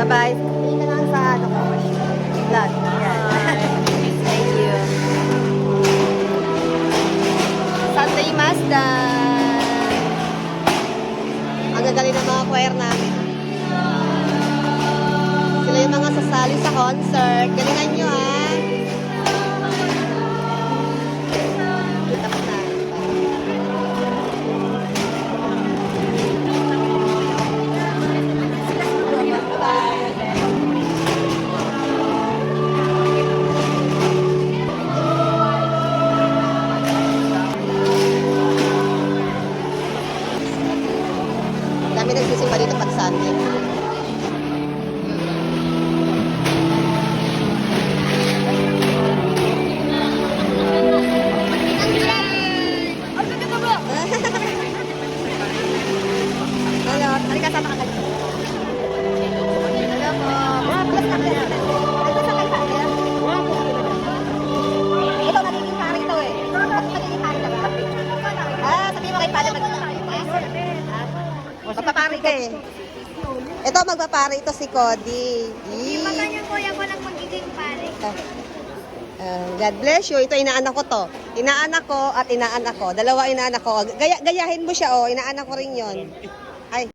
Bye-bye. Hindi ka lang sa ano ko. Vlog. Yan. Thank you. Sunday Mazda. Ang gagaling ng mga choir namin. Sila yung mga sasali sa concert. Galingan nyo, ha? Tapos na. Dami nagsisimba dito pag Sunday. Hello, halika sama ka dito. Hello po. Ito, magiging pari ito eh. Magiging pari ka ba? Sabihin mo kay Padre magiging pari. Magpapari ka eh. Ito, magpapari ito si Cody. Yung mata niya kuya ko lang magiging pare. God bless you. Ito, inaanak ko to. Inaanak ko at inaanak ko. Dalawa inaanak ko. Gayahin mo siya, oh. Inaanak ko rin yon.